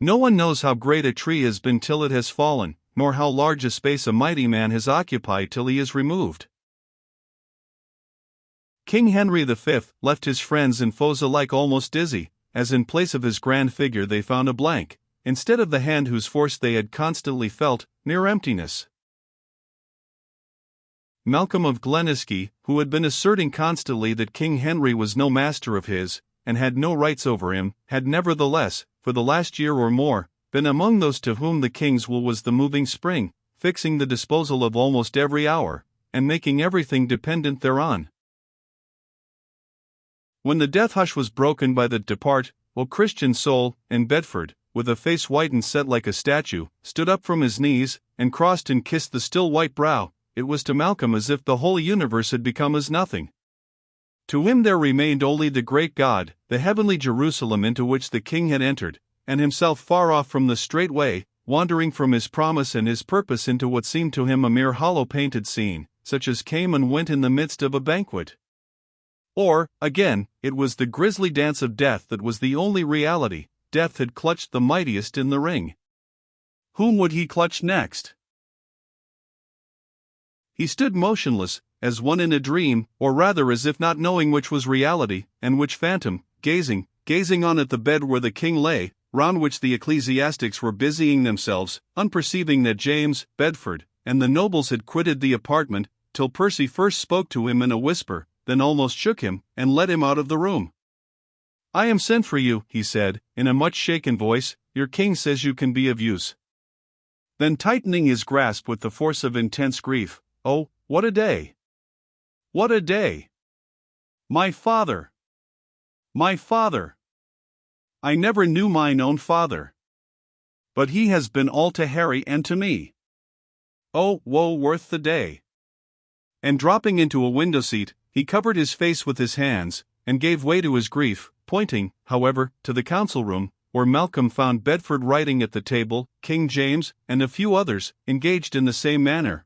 No one knows how great a tree has been till it has fallen, nor how large a space a mighty man has occupied till he is removed. King Henry V left his friends and foes alike almost dizzy, as in place of his grand figure they found a blank, instead of the hand whose force they had constantly felt, mere emptiness. Malcolm of Glenisky, who had been asserting constantly that King Henry was no master of his, and had no rights over him, had nevertheless, for the last year or more, been among those to whom the king's will was the moving spring, fixing the disposal of almost every hour, and making everything dependent thereon. When the death hush was broken by the "Depart, O Christian soul," and Bedford, with a face white and set like a statue, stood up from his knees, and crossed and kissed the still white brow, it was to Malcolm as if the whole universe had become as nothing. To him there remained only the great God, the heavenly Jerusalem into which the king had entered, and himself far off from the straight way, wandering from his promise and his purpose into what seemed to him a mere hollow painted scene, such as came and went in the midst of a banquet. Or, again, it was the grisly dance of death that was the only reality. Death had clutched the mightiest in the ring. Whom would he clutch next? He stood motionless, as one in a dream, or rather as if not knowing which was reality, and which phantom, gazing on at the bed where the king lay, round which the ecclesiastics were busying themselves, unperceiving that James, Bedford, and the nobles had quitted the apartment, till Percy first spoke to him in a whisper, then almost shook him, and led him out of the room. "I am sent for you," he said, in a much shaken voice. "Your king says you can be of use." Then tightening his grasp with the force of intense grief, "Oh, what a day! What a day! My father! My father! I never knew mine own father. But he has been all to Harry and to me. Oh, woe worth the day!" And dropping into a window seat, he covered his face with his hands, and gave way to his grief, pointing, however, to the council room, where Malcolm found Bedford writing at the table, King James, and a few others, engaged in the same manner.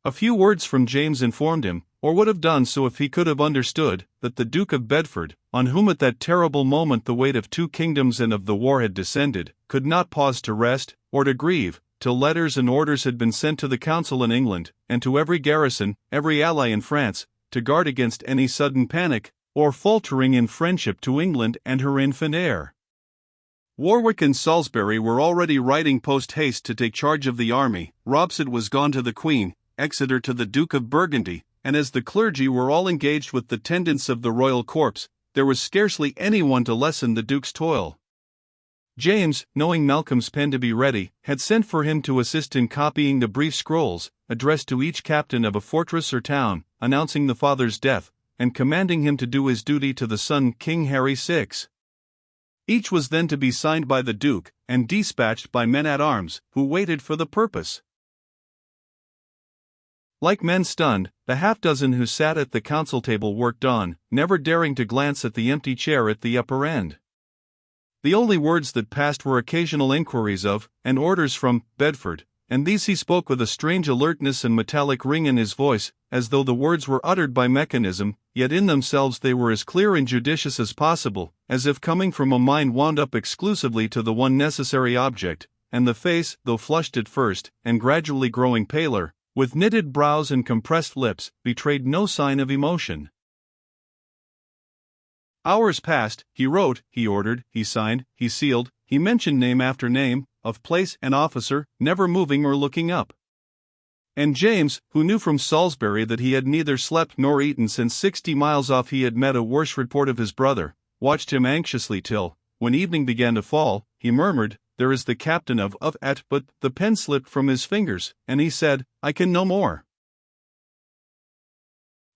A few words from James informed him, or would have done so if he could have understood, that the Duke of Bedford, on whom at that terrible moment the weight of 2 kingdoms and of the war had descended, could not pause to rest, or to grieve, till letters and orders had been sent to the council in England, and to every garrison, every ally in France, to guard against any sudden panic, or faltering in friendship to England and her infant heir. Warwick and Salisbury were already riding post-haste to take charge of the army, Robsart was gone to the Queen, Exeter to the Duke of Burgundy, and as the clergy were all engaged with the tendance of the royal corpse, there was scarcely anyone to lessen the Duke's toil. James, knowing Malcolm's pen to be ready, had sent for him to assist in copying the brief scrolls, addressed to each captain of a fortress or town, announcing the father's death, and commanding him to do his duty to the son King Harry VI. Each was then to be signed by the Duke, and dispatched by men-at-arms, who waited for the purpose. Like men stunned, the half-dozen who sat at the council table worked on, never daring to glance at the empty chair at the upper end. The only words that passed were occasional inquiries of, and orders from, Bedford, and these he spoke with a strange alertness and metallic ring in his voice, as though the words were uttered by mechanism, yet in themselves they were as clear and judicious as possible, as if coming from a mind wound up exclusively to the one necessary object, and the face, though flushed at first, and gradually growing paler, with knitted brows and compressed lips, betrayed no sign of emotion. Hours passed, he wrote, he ordered, he signed, he sealed, he mentioned name after name, of place and officer, never moving or looking up. And James, who knew from Salisbury that he had neither slept nor eaten since 60 miles off he had met a worse report of his brother, watched him anxiously till, when evening began to fall, he murmured, "There is the captain of at," but the pen slipped from his fingers, and he said, "I can no more."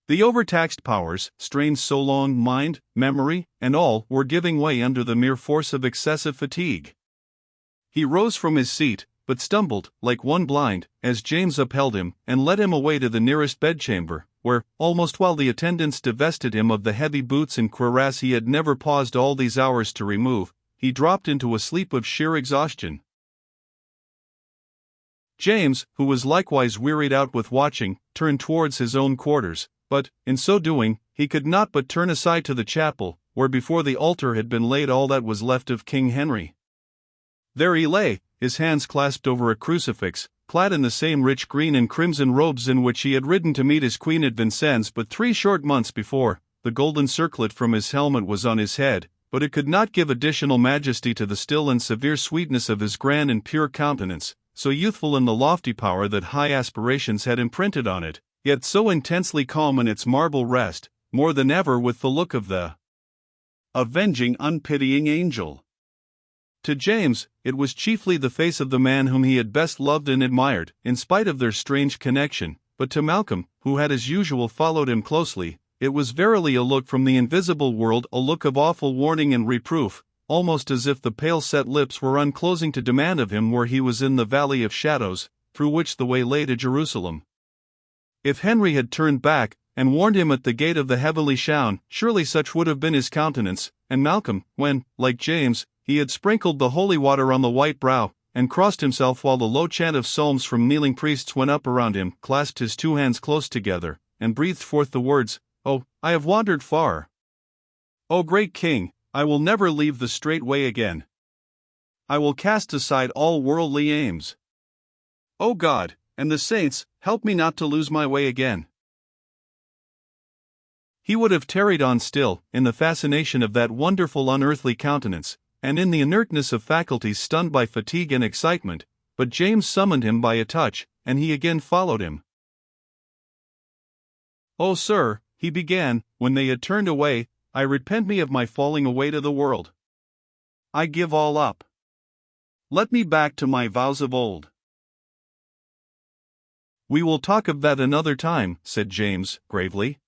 The overtaxed powers, strained so long, mind, memory, and all, were giving way under the mere force of excessive fatigue. He rose from his seat, but stumbled, like one blind, as James upheld him, and led him away to the nearest bedchamber, where, almost while the attendants divested him of the heavy boots and cuirass he had never paused all these hours to remove, he dropped into a sleep of sheer exhaustion. James, who was likewise wearied out with watching, turned towards his own quarters, but, in so doing, he could not but turn aside to the chapel, where before the altar had been laid all that was left of King Henry. There he lay, his hands clasped over a crucifix, clad in the same rich green and crimson robes in which he had ridden to meet his queen at Vincennes but 3 short months before. The golden circlet from his helmet was on his head, but it could not give additional majesty to the still and severe sweetness of his grand and pure countenance, so youthful in the lofty power that high aspirations had imprinted on it, yet so intensely calm in its marble rest, more than ever with the look of the avenging, unpitying angel. To James, it was chiefly the face of the man whom he had best loved and admired, in spite of their strange connection, but to Malcolm, who had as usual followed him closely, it was verily a look from the invisible world, a look of awful warning and reproof, almost as if the pale set lips were unclosing to demand of him where he was in the valley of shadows, through which the way lay to Jerusalem. If Henry had turned back, and warned him at the gate of the heavenly Shown, surely such would have been his countenance, and Malcolm, when, like James, he had sprinkled the holy water on the white brow, and crossed himself while the low chant of psalms from kneeling priests went up around him, clasped his 2 hands close together, and breathed forth the words, "Oh, I have wandered far. O great King, I will never leave the straight way again. I will cast aside all worldly aims. O God, and the saints, help me not to lose my way again." He would have tarried on still, in the fascination of that wonderful unearthly countenance, and in the inertness of faculties stunned by fatigue and excitement, but James summoned him by a touch, and he again followed him. "Oh, sir," he began, when they had turned away, "I repent me of my falling away to the world. I give all up. Let me back to my vows of old." "We will talk of that another time," said James, gravely.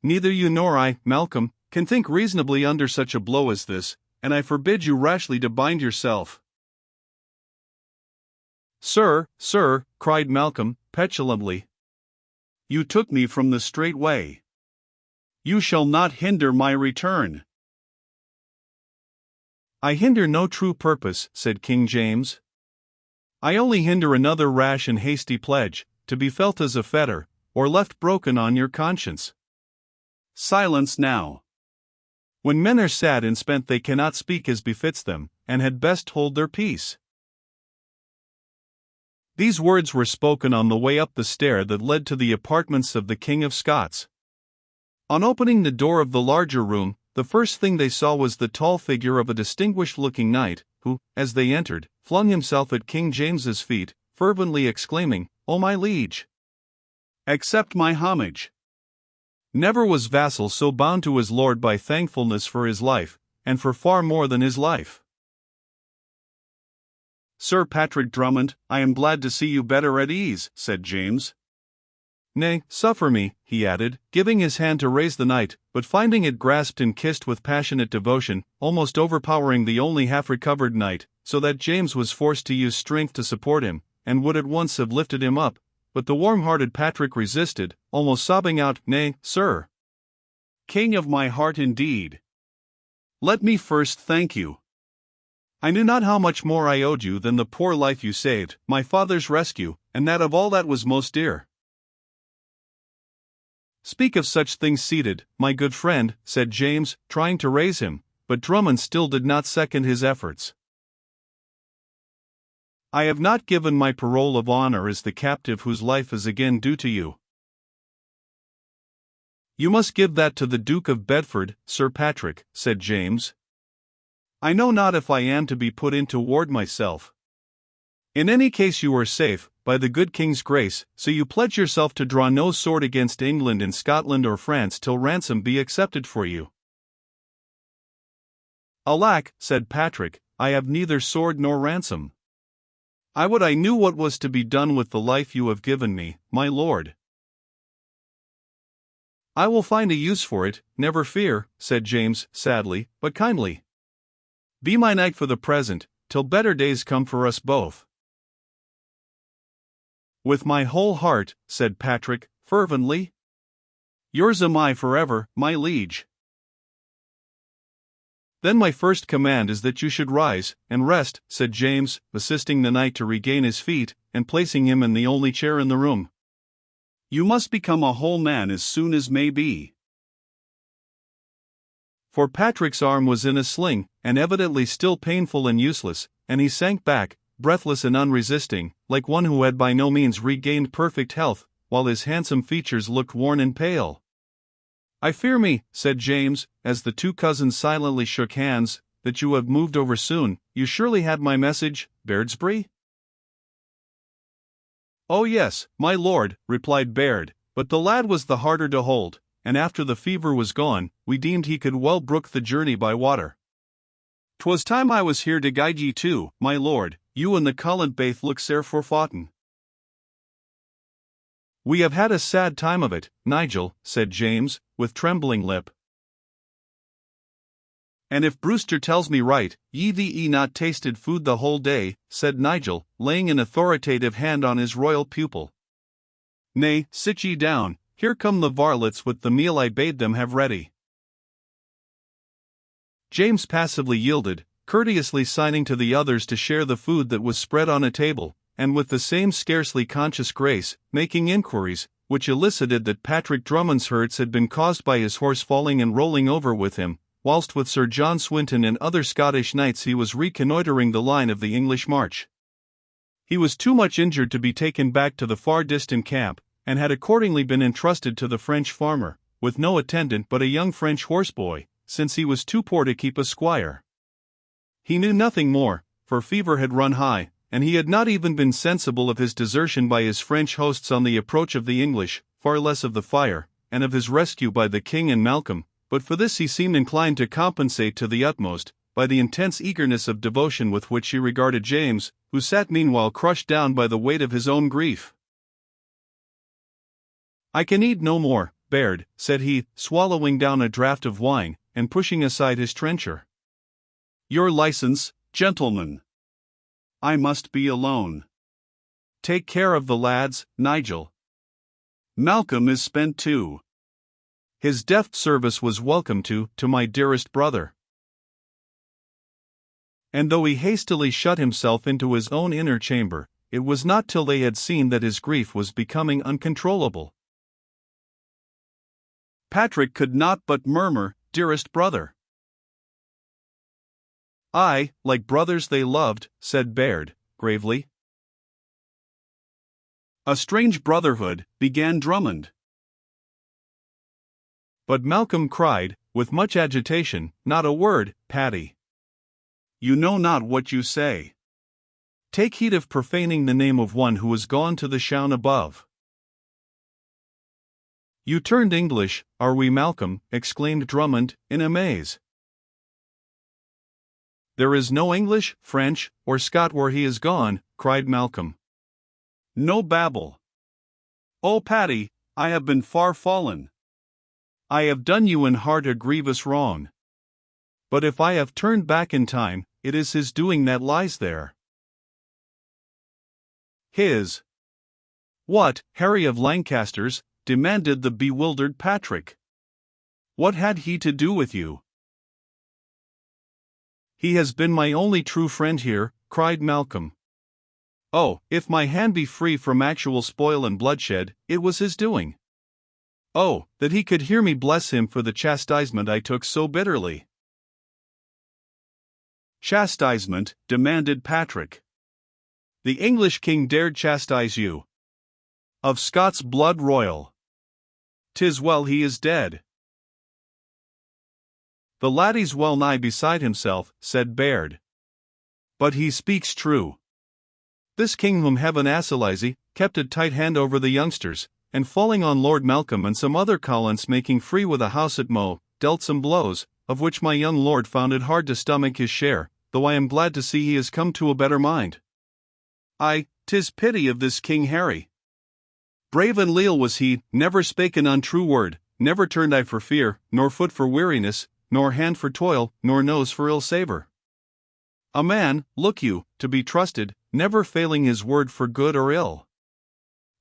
"Neither you nor I, Malcolm, can think reasonably under such a blow as this, and I forbid you rashly to bind yourself." "Sir, sir," cried Malcolm, petulantly, "you took me from the straight way. You shall not hinder my return." "I hinder no true purpose," said King James. "I only hinder another rash and hasty pledge, to be felt as a fetter, or left broken on your conscience." "Silence now. When men are sad and spent they cannot speak as befits them, and had best hold their peace." These words were spoken on the way up the stair that led to the apartments of the King of Scots. On opening the door of the larger room, the first thing they saw was the tall figure of a distinguished-looking knight, who, as they entered, flung himself at King James's feet, fervently exclaiming, "O my liege! Accept my homage." Never was vassal so bound to his lord by thankfulness for his life, and for far more than his life. "Sir Patrick Drummond, I am glad to see you better at ease," said James. "Nay, suffer me," he added, giving his hand to raise the knight, but finding it grasped and kissed with passionate devotion, almost overpowering the only half-recovered knight, so that James was forced to use strength to support him, and would at once have lifted him up, but the warm-hearted Patrick resisted, almost sobbing out, "Nay, sir. King of my heart indeed. Let me first thank you. I knew not how much more I owed you than the poor life you saved, my father's rescue, and that of all that was most dear." "Speak of such things seated, my good friend," said James, trying to raise him, but Drummond still did not second his efforts. "I have not given my parole of honor as the captive whose life is again due to you." "You must give that to the Duke of Bedford, Sir Patrick," said James. "I know not if I am to be put into ward myself. In any case you are safe, by the good King's grace, so you pledge yourself to draw no sword against England in Scotland or France till ransom be accepted for you." "Alack," said Patrick, "I have neither sword nor ransom. I would I knew what was to be done with the life you have given me, my lord." "I will find a use for it, never fear," said James, sadly, but kindly. "Be my knight for the present, till better days come for us both." "With my whole heart," said Patrick, fervently. "Yours am I forever, my liege." "Then my first command is that you should rise, and rest," said James, assisting the knight to regain his feet, and placing him in the only chair in the room. "You must become a whole man as soon as may be. For Patrick's arm was in a sling, and evidently still painful and useless, and he sank back, breathless and unresisting, like one who had by no means regained perfect health, while his handsome features looked worn and pale. "I fear me," said James, as the two cousins silently shook hands, "that you have moved over soon. You surely had my message, Beardsbury?" "Oh yes, my lord," replied Baird, "but the lad was the harder to hold, and after the fever was gone, we deemed he could well brook the journey by water. 'Twas time I was here to guide ye too, my lord, you and the Cullen baith look sair forfaughten." "We have had a sad time of it, Nigel," said James, with trembling lip. "And if Brewster tells me right, ye not tasted food the whole day," said Nigel, laying an authoritative hand on his royal pupil. "Nay, sit ye down, here come the varlets with the meal I bade them have ready." James passively yielded, courteously signing to the others to share the food that was spread on a table, and with the same scarcely conscious grace, making inquiries, which elicited that Patrick Drummond's hurts had been caused by his horse falling and rolling over with him, whilst with Sir John Swinton and other Scottish knights he was reconnoitring the line of the English march. He was too much injured to be taken back to the far distant camp, and had accordingly been entrusted to the French farmer, with no attendant but a young French horseboy, since he was too poor to keep a squire. He knew nothing more, for fever had run high, and he had not even been sensible of his desertion by his French hosts on the approach of the English, far less of the fire, and of his rescue by the king and Malcolm, but for this he seemed inclined to compensate to the utmost, by the intense eagerness of devotion with which he regarded James, who sat meanwhile crushed down by the weight of his own grief. "I can eat no more, Baird," said he, swallowing down a draught of wine, and pushing aside his trencher. "Your license, gentlemen. I must be alone. Take care of the lads, Nigel. Malcolm is spent too. His deft service was welcome to my dearest brother." And though he hastily shut himself into his own inner chamber, it was not till they had seen that his grief was becoming uncontrollable. Patrick could not but murmur, "Dearest brother." "Aye, like brothers they loved," said Baird, gravely. "A strange brotherhood," began Drummond. But Malcolm cried, with much agitation, "Not a word, Paddy. You know not what you say. Take heed of profaning the name of one who is gone to the Shoun above." "You turned English, are we, Malcolm?" exclaimed Drummond, in amaze. "There is no English, French, or Scot where he is gone," cried Malcolm. "No babble. Oh, Paddy, I have been far fallen. I have done you in heart a grievous wrong. But if I have turned back in time, it is his doing that lies there." "His? What, Harry of Lancaster's?" demanded the bewildered Patrick. "What had he to do with you?" "He has been my only true friend here," cried Malcolm. "Oh, if my hand be free from actual spoil and bloodshed, it was his doing. Oh, that he could hear me bless him for the chastisement I took so bitterly." "Chastisement?" demanded Patrick. "The English king dared chastise you? Of Scots blood royal? 'Tis well he is dead." "The laddie's well nigh beside himself," said Baird. "But he speaks true. This king whom heaven assilise kept a tight hand over the youngsters, and falling on Lord Malcolm and some other Collins making free with a house at Mow, dealt some blows, of which my young lord found it hard to stomach his share, though I am glad to see he has come to a better mind. Aye, 'tis pity of this King Harry. Brave and leal was he, never spake an untrue word, never turned eye for fear, nor foot for weariness, nor hand for toil, nor nose for ill savour. A man, look you, to be trusted, never failing his word for good or ill.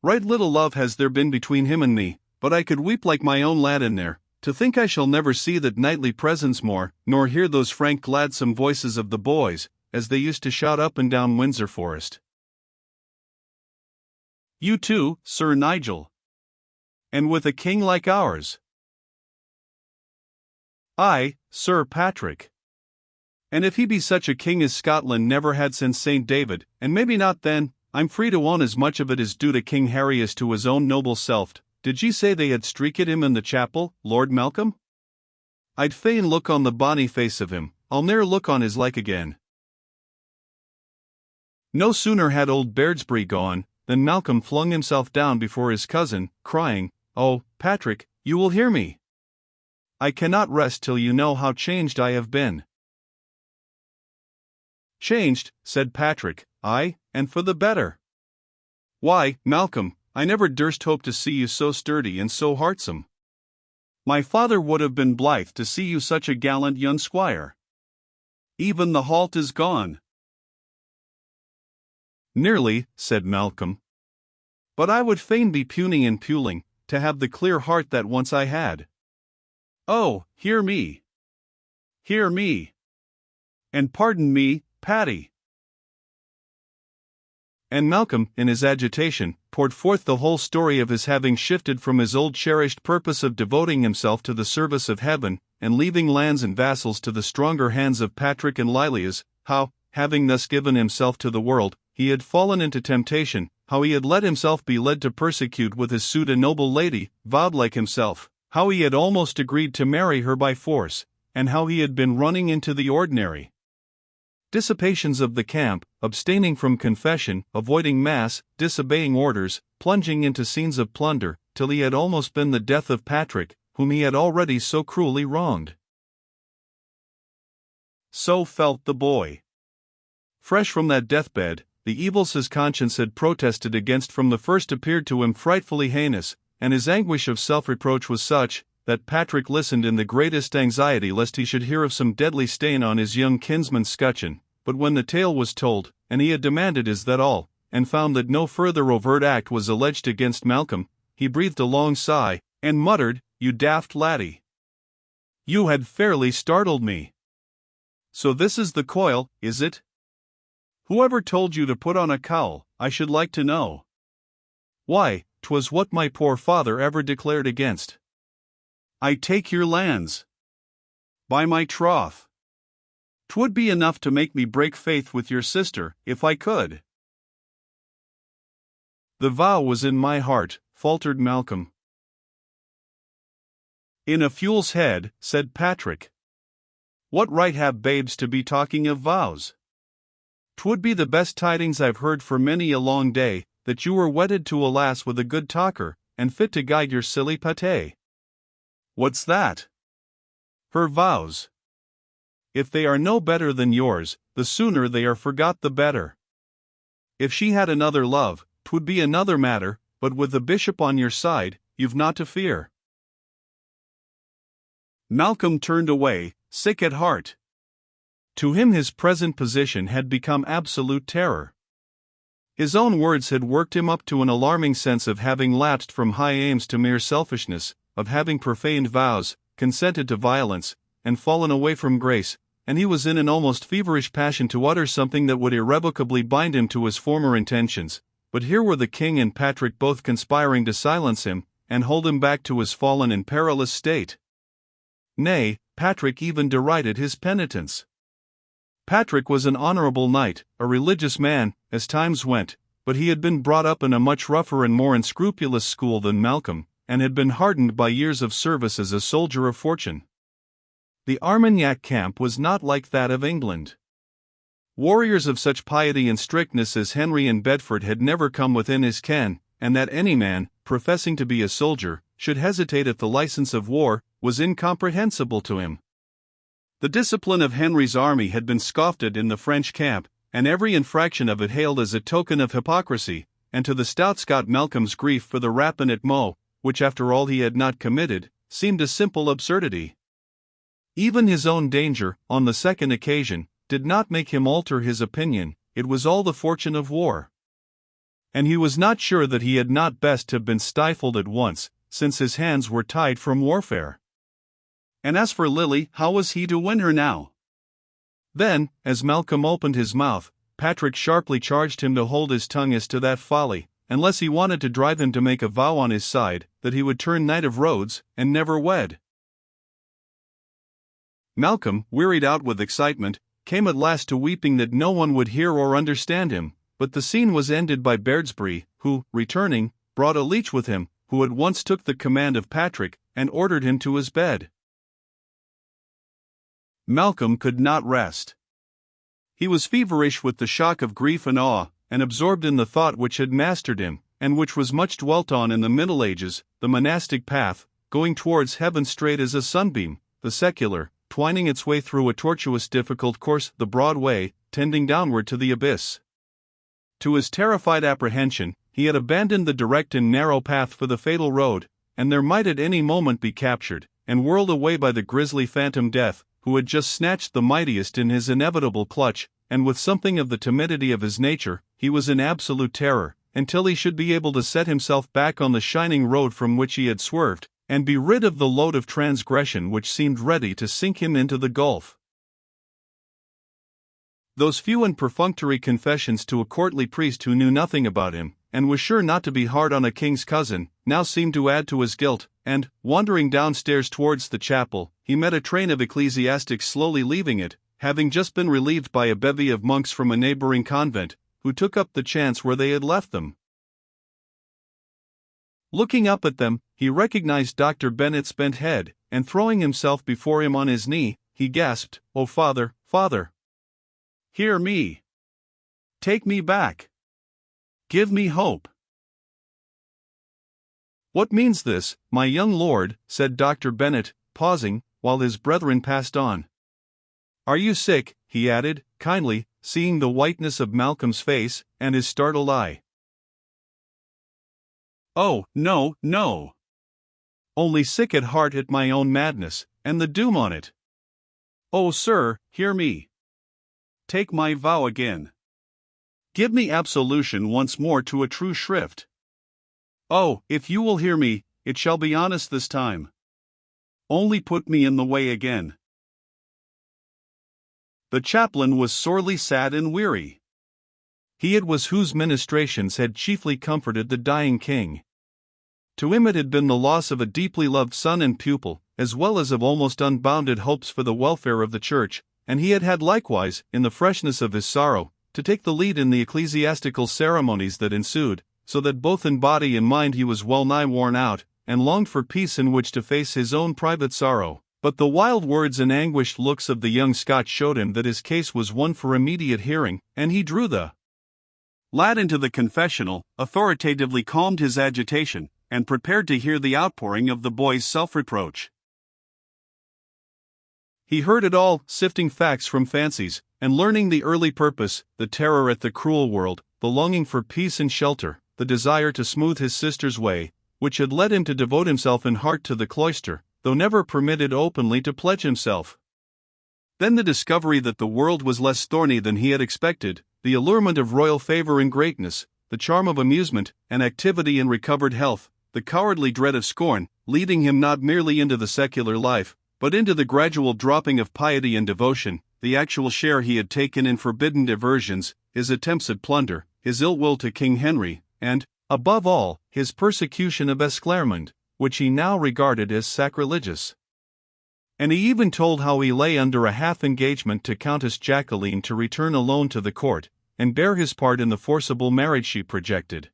Right little love has there been between him and me, but I could weep like my own lad in there, to think I shall never see that knightly presence more, nor hear those frank gladsome voices of the boys, as they used to shout up and down Windsor Forest. You too, Sir Nigel. And with a king like ours. Aye, Sir Patrick. And if he be such a king as Scotland never had since St. David, and maybe not then, I'm free to own as much of it is due to King Harry as to his own noble self. Did ye say they had streaked him in the chapel, Lord Malcolm? I'd fain look on the bonny face of him, I'll ne'er look on his like again. No sooner had old Beardsbury gone, than Malcolm flung himself down before his cousin, crying, "Oh, Patrick, you will hear me! I cannot rest till you know how changed I have been." "Changed," said Patrick, "aye, and for the better. Why, Malcolm, I never durst hope to see you so sturdy and so heartsome. My father would have been blithe to see you such a gallant young squire. Even the halt is gone." "Nearly," said Malcolm. "But I would fain be puning and puling, to have the clear heart that once I had. Oh, hear me! Hear me! And pardon me, Paddy." And Malcolm, in his agitation, poured forth the whole story of his having shifted from his old cherished purpose of devoting himself to the service of heaven, and leaving lands and vassals to the stronger hands of Patrick and Lilias, how, having thus given himself to the world, he had fallen into temptation, how he had let himself be led to persecute with his suit a noble lady, vowed like himself, how he had almost agreed to marry her by force, and how he had been running into the ordinary dissipations of the camp, abstaining from confession, avoiding mass, disobeying orders, plunging into scenes of plunder, till he had almost been the death of Patrick, whom he had already so cruelly wronged. So felt the boy. Fresh from that deathbed, the evils his conscience had protested against from the first appeared to him frightfully heinous, and his anguish of self-reproach was such, that Patrick listened in the greatest anxiety lest he should hear of some deadly stain on his young kinsman's scutcheon. But when the tale was told, and he had demanded is that all, and found that no further overt act was alleged against Malcolm, he breathed a long sigh, and muttered, "You daft laddie! You had fairly startled me. So this is the coil, is it? Whoever told you to put on a cowl, I should like to know? Why, 'twas what my poor father ever declared against. I take your lands. By my troth, 'twould be enough to make me break faith with your sister, if I could." "The vow was in my heart," faltered Malcolm. "In a fool's head," said Patrick. "What right have babes to be talking of vows? 'Twould be the best tidings I've heard for many a long day, that you were wedded to a lass with a good talker, and fit to guide your silly pate." "What's that?" "Her vows. If they are no better than yours, the sooner they are forgot the better. If she had another love, 'twould be another matter, but with the bishop on your side, you've naught to fear." Malcolm turned away, sick at heart. To him his present position had become absolute terror. His own words had worked him up to an alarming sense of having lapsed from high aims to mere selfishness, of having profaned vows, consented to violence, and fallen away from grace, and he was in an almost feverish passion to utter something that would irrevocably bind him to his former intentions. But here were the king and Patrick both conspiring to silence him, and hold him back to his fallen and perilous state. Nay, Patrick even derided his penitence. Patrick was an honorable knight, a religious man, as times went, but he had been brought up in a much rougher and more unscrupulous school than Malcolm, and had been hardened by years of service as a soldier of fortune. The Armagnac camp was not like that of England. Warriors of such piety and strictness as Henry and Bedford had never come within his ken, and that any man, professing to be a soldier, should hesitate at the license of war, was incomprehensible to him. The discipline of Henry's army had been scoffed at in the French camp, and every infraction of it hailed as a token of hypocrisy, and to the stout Scot Malcolm's grief for the rapine at Meaux, which after all he had not committed, seemed a simple absurdity. Even his own danger, on the second occasion, did not make him alter his opinion. It was all the fortune of war. And he was not sure that he had not best have been stifled at once, since his hands were tied from warfare. And as for Lily, how was he to win her now? Then, as Malcolm opened his mouth, Patrick sharply charged him to hold his tongue as to that folly, unless he wanted to drive him to make a vow on his side, that he would turn Knight of Rhodes, and never wed. Malcolm, wearied out with excitement, came at last to weeping that no one would hear or understand him, but the scene was ended by Beardsbury, who, returning, brought a leech with him, who at once took the command of Patrick, and ordered him to his bed. Malcolm could not rest. He was feverish with the shock of grief and awe, and absorbed in the thought which had mastered him, and which was much dwelt on in the Middle Ages, the monastic path, going towards heaven straight as a sunbeam, the secular, twining its way through a tortuous difficult course, the broad way, tending downward to the abyss. To his terrified apprehension, he had abandoned the direct and narrow path for the fatal road, and there might at any moment be captured, and whirled away by the grisly phantom Death, who had just snatched the mightiest in his inevitable clutch, and with something of the timidity of his nature, he was in absolute terror, until he should be able to set himself back on the shining road from which he had swerved, and be rid of the load of transgression which seemed ready to sink him into the gulf. Those few and perfunctory confessions to a courtly priest who knew nothing about him, and was sure not to be hard on a king's cousin, now seemed to add to his guilt, and, wandering downstairs towards the chapel, he met a train of ecclesiastics slowly leaving it, having just been relieved by a bevy of monks from a neighboring convent, who took up the chance where they had left them. Looking up at them, he recognized Dr. Bennet's bent head, and throwing himself before him on his knee, he gasped, "Oh, Father, Father! Hear me! Take me back! Give me hope!" "What means this, my young lord?" said Dr. Bennet, pausing, while his brethren passed on. "Are you sick?" he added, kindly, seeing the whiteness of Malcolm's face, and his startled eye. "Oh, no, no. Only sick at heart at my own madness, and the doom on it. Oh, sir, hear me. Take my vow again. Give me absolution once more to a true shrift. Oh, if you will hear me, it shall be honest this time. Only put me in the way again." The chaplain was sorely sad and weary. He it was whose ministrations had chiefly comforted the dying king. To him it had been the loss of a deeply loved son and pupil, as well as of almost unbounded hopes for the welfare of the church, and he had had likewise, in the freshness of his sorrow, to take the lead in the ecclesiastical ceremonies that ensued, so that both in body and mind he was well nigh worn out, and longed for peace in which to face his own private sorrow. But the wild words and anguished looks of the young Scot showed him that his case was one for immediate hearing, and he drew the lad into the confessional, authoritatively calmed his agitation, and prepared to hear the outpouring of the boy's self-reproach. He heard it all, sifting facts from fancies, and learning the early purpose, the terror at the cruel world, the longing for peace and shelter, the desire to smooth his sister's way, which had led him to devote himself in heart to the cloister, though never permitted openly to pledge himself. Then the discovery that the world was less thorny than he had expected, the allurement of royal favor and greatness, the charm of amusement, and activity and recovered health, the cowardly dread of scorn, leading him not merely into the secular life, but into the gradual dropping of piety and devotion, the actual share he had taken in forbidden diversions, his attempts at plunder, his ill will to King Henry, and, above all, his persecution of Esclarmonde, which he now regarded as sacrilegious. And he even told how he lay under a half-engagement to Countess Jacqueline to return alone to the court, and bear his part in the forcible marriage she projected.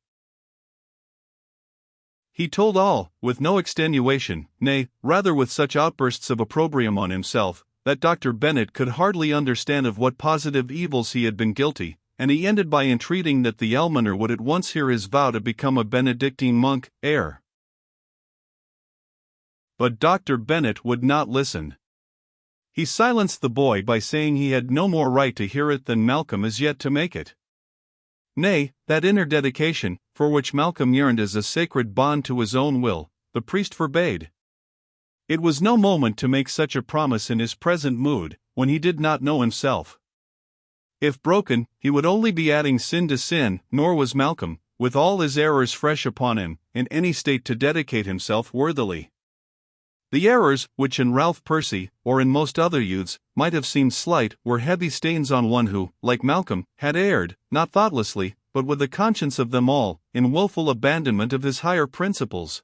He told all, with no extenuation, nay, rather with such outbursts of opprobrium on himself, that Dr. Bennet could hardly understand of what positive evils he had been guilty, and he ended by entreating that the almoner would at once hear his vow to become a Benedictine monk, ere. But Dr. Bennet would not listen. He silenced the boy by saying he had no more right to hear it than Malcolm as yet to make it. Nay, that inner dedication, for which Malcolm yearned as a sacred bond to his own will, the priest forbade. It was no moment to make such a promise in his present mood, when he did not know himself. If broken, he would only be adding sin to sin, nor was Malcolm, with all his errors fresh upon him, in any state to dedicate himself worthily. The errors, which in Ralph Percy, or in most other youths, might have seemed slight, were heavy stains on one who, like Malcolm, had erred, not thoughtlessly, but with the conscience of them all, in wilful abandonment of his higher principles.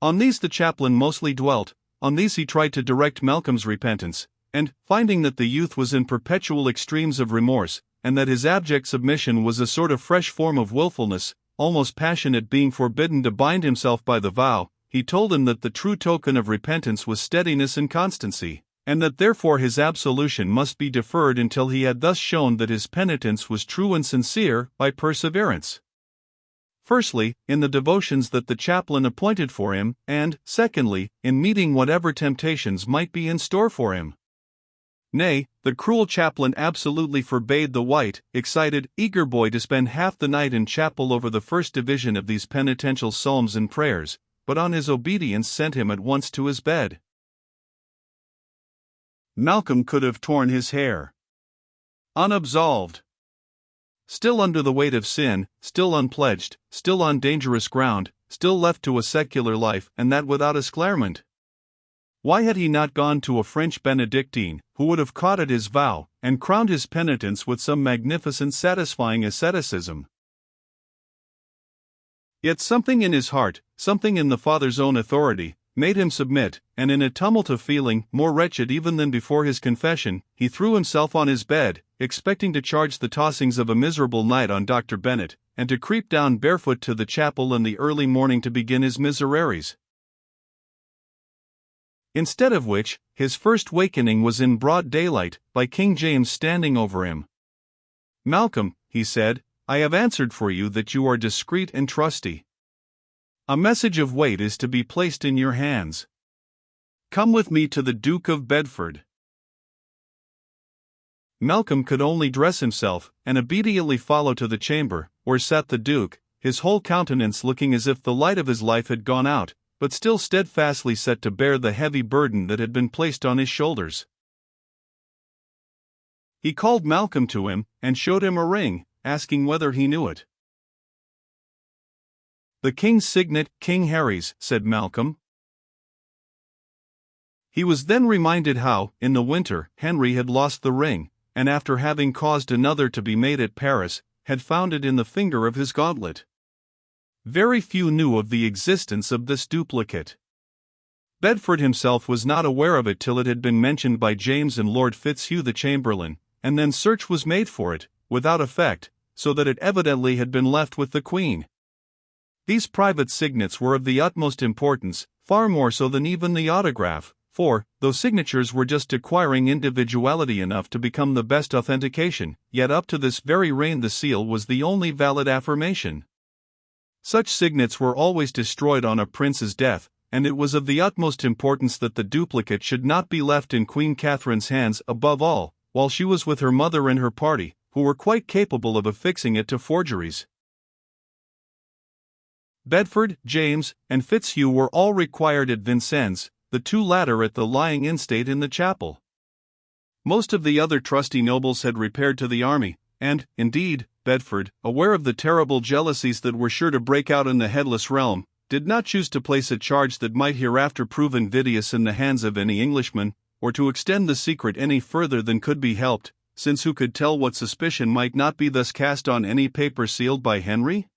On these the chaplain mostly dwelt, On these he tried to direct Malcolm's repentance, and, finding that the youth was in perpetual extremes of remorse, and that his abject submission was a sort of fresh form of willfulness, almost passion at being forbidden to bind himself by the vow, he told him that the true token of repentance was steadiness and constancy, and that therefore his absolution must be deferred until he had thus shown that his penitence was true and sincere, by perseverance. Firstly, in the devotions that the chaplain appointed for him, and, secondly, in meeting whatever temptations might be in store for him. Nay, the cruel chaplain absolutely forbade the white, excited, eager boy to spend half the night in chapel over the first division of these penitential psalms and prayers, but on his obedience sent him at once to his bed. Malcolm could have torn his hair. Unabsolved. Still under the weight of sin, still unpledged, still on dangerous ground, still left to a secular life, and that without esclarement. Why had he not gone to a French Benedictine, who would have caught at his vow, and crowned his penitence with some magnificent satisfying asceticism? Yet something in his heart, something in the Father's own authority, made him submit, and in a tumult of feeling, more wretched even than before his confession, he threw himself on his bed, expecting to charge the tossings of a miserable night on Dr. Bennet, and to creep down barefoot to the chapel in the early morning to begin his misereres. Instead of which, his first wakening was in broad daylight, by King James standing over him. "Malcolm," he said, "I have answered for you that you are discreet and trusty. A message of weight is to be placed in your hands. Come with me to the Duke of Bedford." Malcolm could only dress himself, and obediently follow to the chamber, where sat the Duke, his whole countenance looking as if the light of his life had gone out, but still steadfastly set to bear the heavy burden that had been placed on his shoulders. He called Malcolm to him, and showed him a ring, asking whether he knew it. "The King's signet, King Harry's," said Malcolm. He was then reminded how, in the winter, Henry had lost the ring, and after having caused another to be made at Paris, had found it in the finger of his gauntlet. Very few knew of the existence of this duplicate. Bedford himself was not aware of it till it had been mentioned by James and Lord Fitzhugh the Chamberlain, and then search was made for it, without effect, so that it evidently had been left with the Queen. These private signets were of the utmost importance, far more so than even the autograph, for, though signatures were just acquiring individuality enough to become the best authentication, yet up to this very reign the seal was the only valid affirmation. Such signets were always destroyed on a prince's death, and it was of the utmost importance that the duplicate should not be left in Queen Catherine's hands, above all, while she was with her mother and her party, who were quite capable of affixing it to forgeries. Bedford, James, and Fitzhugh were all required at Vincennes, the two latter at the lying-in state in the chapel. Most of the other trusty nobles had repaired to the army, and, indeed, Bedford, aware of the terrible jealousies that were sure to break out in the headless realm, did not choose to place a charge that might hereafter prove invidious in the hands of any Englishman, or to extend the secret any further than could be helped, since who could tell what suspicion might not be thus cast on any paper sealed by Henry?